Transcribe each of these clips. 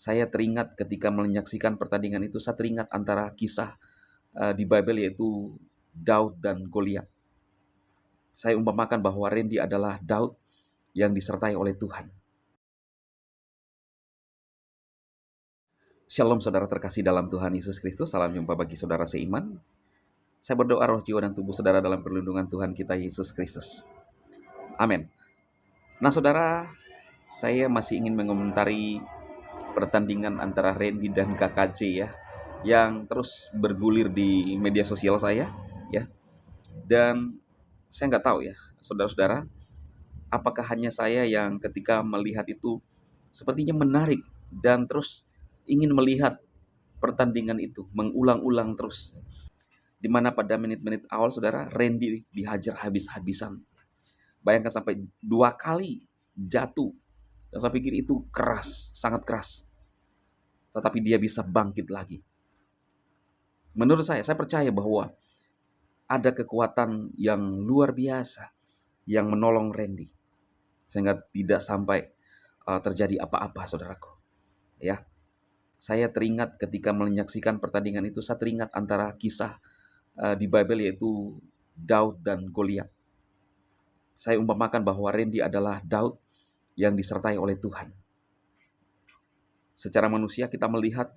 Saya teringat ketika menyaksikan pertandingan itu, saya teringat antara kisah di Bible yaitu Daud dan Goliat. Saya umpamakan bahwa Randy adalah Daud yang disertai oleh Tuhan. Shalom saudara terkasih dalam Tuhan Yesus Kristus, salam jumpa bagi saudara seiman. Saya berdoa roh, jiwa, dan tubuh saudara dalam perlindungan Tuhan kita Yesus Kristus. Amin. Nah saudara, saya masih ingin mengomentari pertandingan antara Randy dan KKJ ya, yang terus bergulir di media sosial saya ya. Dan saya nggak tahu ya, saudara-saudara, apakah hanya saya yang ketika melihat itu sepertinya menarik dan terus ingin melihat pertandingan itu mengulang-ulang terus. Di mana pada menit-menit awal saudara, Randy dihajar habis-habisan. Bayangkan sampai 2 kali jatuh. Dan saya pikir itu keras, sangat keras. Tetapi dia bisa bangkit lagi. Menurut saya percaya bahwa ada kekuatan yang luar biasa yang menolong Randy. Sehingga tidak sampai terjadi apa-apa saudaraku. Ya. Saya teringat ketika menyaksikan pertandingan itu, saya teringat antara kisah di Bible yaitu Daud dan Goliat. Saya umpamakan bahwa Randy adalah Daud yang disertai oleh Tuhan. Secara manusia kita melihat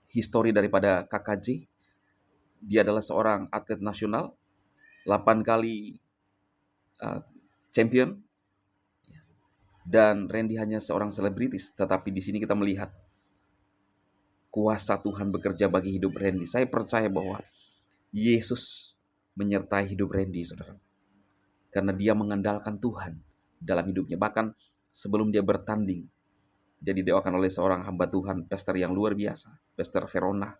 histori daripada KKJ. Dia adalah seorang atlet nasional, 8 kali champion. Dan Randy hanya seorang selebritis, tetapi di sini kita melihat kuasa Tuhan bekerja bagi hidup Randy. Saya percaya bahwa Yesus menyertai hidup Randy, saudara. Karena dia mengandalkan Tuhan dalam hidupnya. Bahkan sebelum dia bertanding, dia didoakan oleh seorang hamba Tuhan, pastor yang luar biasa, Pastor Verona.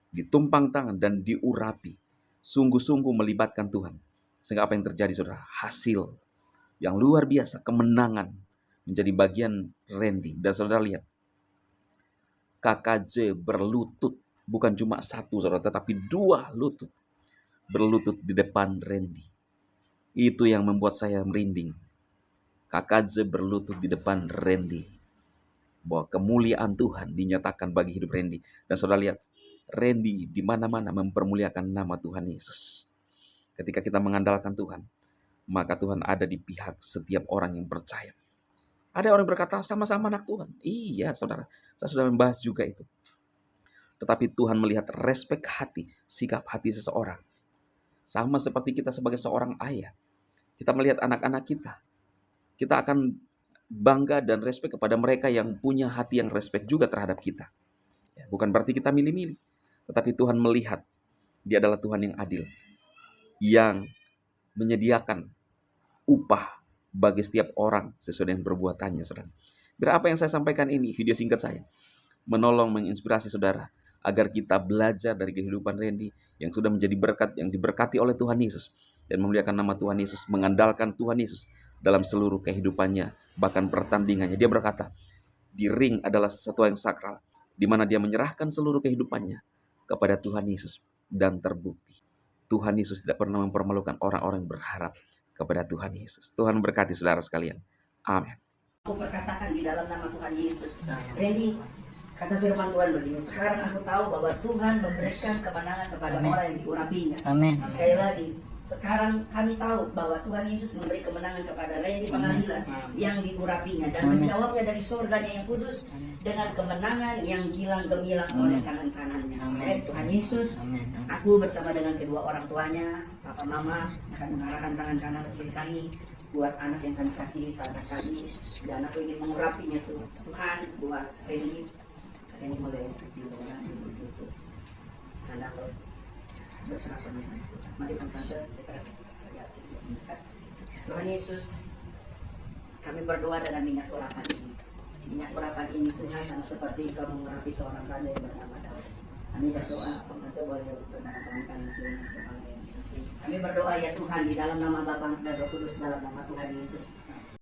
Ditumpang tangan dan diurapi. Sungguh-sungguh melibatkan Tuhan. Sehingga apa yang terjadi, saudara? Hasil yang luar biasa, kemenangan menjadi bagian Randy. Dan saudara lihat, KKJ berlutut, bukan cuma satu saudara, tetapi 2 lutut. Berlutut di depan Randy. Itu yang membuat saya merinding. KKJ berlutut di depan Randy. Bahwa kemuliaan Tuhan dinyatakan bagi hidup Randy. Dan saudara lihat, Randy di mana-mana mempermuliakan nama Tuhan Yesus. Ketika kita mengandalkan Tuhan, maka Tuhan ada di pihak setiap orang yang percaya. Ada orang berkata, sama-sama anak Tuhan. Iya saudara, saya sudah membahas juga itu. Tetapi Tuhan melihat respek hati, sikap hati seseorang. Sama seperti kita sebagai seorang ayah. Kita melihat anak-anak kita. Kita akan bangga dan respek kepada mereka yang punya hati yang respek juga terhadap kita. Bukan berarti kita milih-milih. Tetapi Tuhan melihat, Dia adalah Tuhan yang adil. Yang menyediakan upah bagi setiap orang sesuai dengan perbuatannya, saudara. Biar apa yang saya sampaikan ini, video singkat saya, menolong, menginspirasi saudara, agar kita belajar dari kehidupan Randy yang sudah menjadi berkat, yang diberkati oleh Tuhan Yesus, dan memuliakan nama Tuhan Yesus, mengandalkan Tuhan Yesus dalam seluruh kehidupannya, bahkan pertandingannya. Dia berkata, di ring adalah sesuatu yang sakral, di mana dia menyerahkan seluruh kehidupannya kepada Tuhan Yesus, dan terbukti Tuhan Yesus tidak pernah mempermalukan orang-orang yang berharap kepada Tuhan Yesus. Tuhan berkati saudara sekalian. Amin. Aku perkatakan di dalam nama Tuhan Yesus. Randy, kata firman Tuhan begini, sekarang aku tahu bahwa Tuhan memberikan kemenangan kepada orang yang diurapinya. Amin. Sekali lagi, sekarang kami tahu bahwa Tuhan Yesus memberi kemenangan kepada Randy pengadilan yang diurapinya. Dan menjawabnya dari surganya yang kudus dengan kemenangan yang gilang gemilang oleh kanan-kanannya. Tuhan Yesus, aku bersama dengan kedua orang tuanya, Papa Mama, akan mengarahkan tangan kanan ke kiri kami buat anak yang kami kasihi saat kami, dan aku ingin mengurapinya Tuhan buat Randy. Randy boleh diundang ditutup. Dan aku berserah penuh. Mari kita Tuhan Yesus, kami berdoa dengan minyak urapan ini. Minyak urapan ini Tuhan, sama seperti Engkau mengurapi seorang raja yang bernama Daud. Kami berdoa, pembantu boleh bertangan kami berdoa ya Tuhan, di dalam nama Bapa dan Roh Kudus, dalam nama Tuhan Yesus.